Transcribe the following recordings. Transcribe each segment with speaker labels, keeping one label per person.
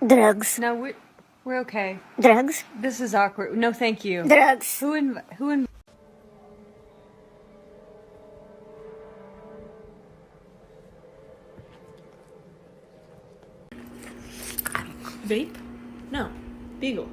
Speaker 1: Drugs.
Speaker 2: No, we're okay.
Speaker 1: Drugs.
Speaker 2: This is awkward. No, thank you.
Speaker 1: Drugs.
Speaker 2: Who
Speaker 3: Vape? No. Beagle.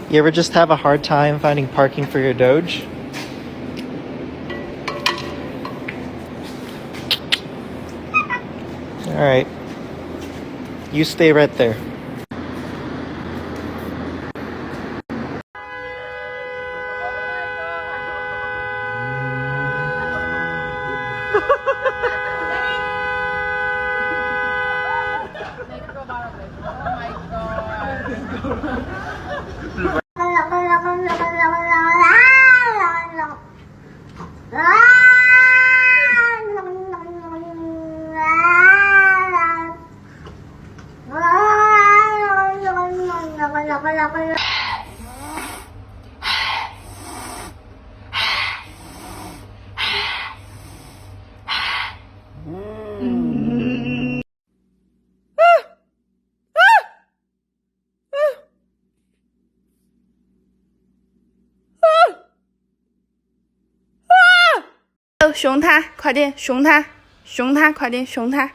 Speaker 4: You ever just have a hard time finding parking for your Doge? Alright. You stay right there.
Speaker 5: 哦，熊它，快点，熊它，熊它，快点，熊它。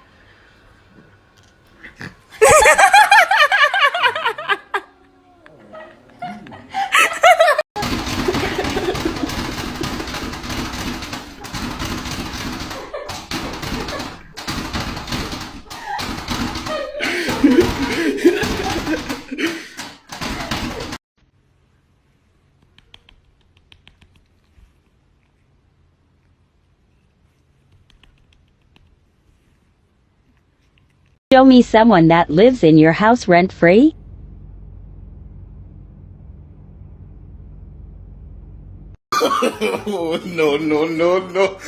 Speaker 6: Show me someone that lives in your house rent-free?
Speaker 7: Oh, no, no, no, no.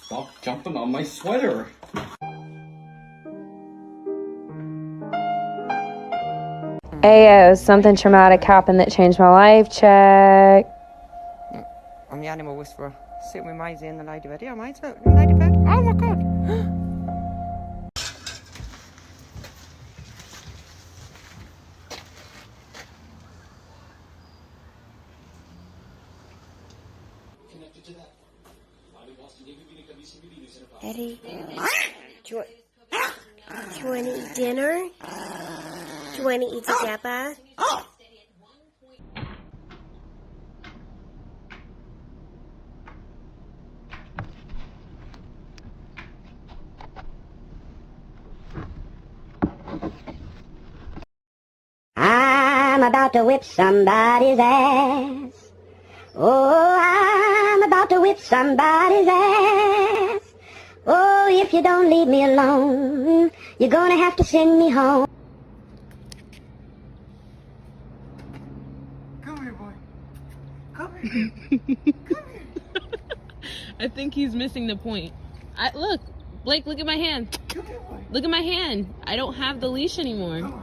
Speaker 7: Stop jumping on my sweater.
Speaker 8: Ayo, something traumatic happened that changed my life. Check.
Speaker 9: I'm the animal whisperer, sitting with Maisie in the lady bed. Yeah, Maisie, in the lady bed. Oh my god!
Speaker 1: Eddie, do you want to eat dinner? Do you want to eat together? Ah!
Speaker 10: I'm about to whip somebody's ass. Oh, I'm about to whip somebody's ass. Oh, if you don't leave me alone, you're gonna have to send me home.
Speaker 9: Come here, boy. Come here. Come here.
Speaker 3: I think he's missing the point. Look, Blake, look at my hand.
Speaker 9: Come here, boy.
Speaker 3: Look at my hand. I don't have the leash anymore.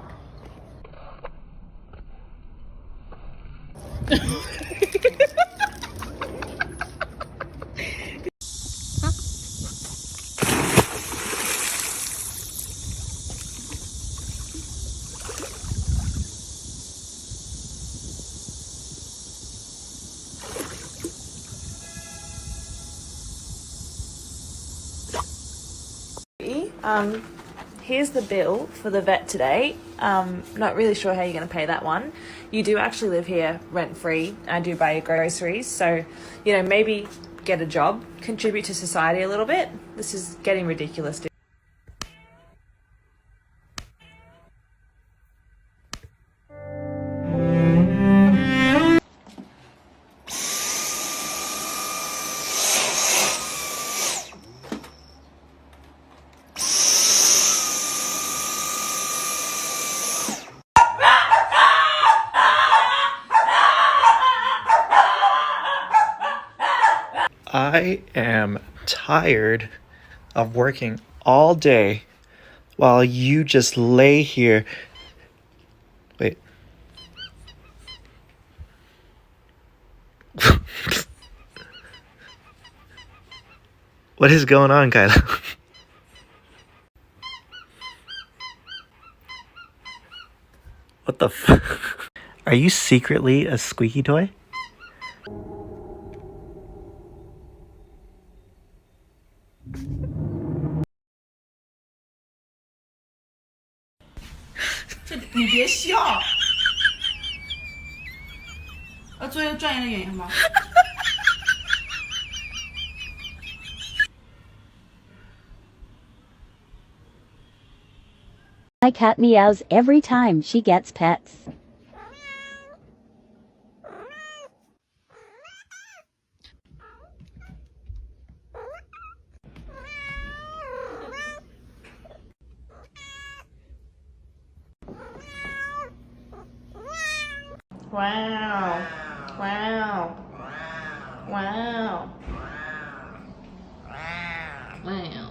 Speaker 11: Here's the bill for the vet today. Not really sure how you're going to pay that one. You do actually live here rent-free. I do buy your groceries, so, you know, maybe get a job, contribute to society a little bit. This is getting ridiculous.
Speaker 4: I am tired of working all day while you just lay here. Wait. What is going on, Kyla? What the f? Are you secretly a squeaky toy?
Speaker 6: My cat meows every time she gets pets.
Speaker 3: Wow. Wow. Wow. Wow.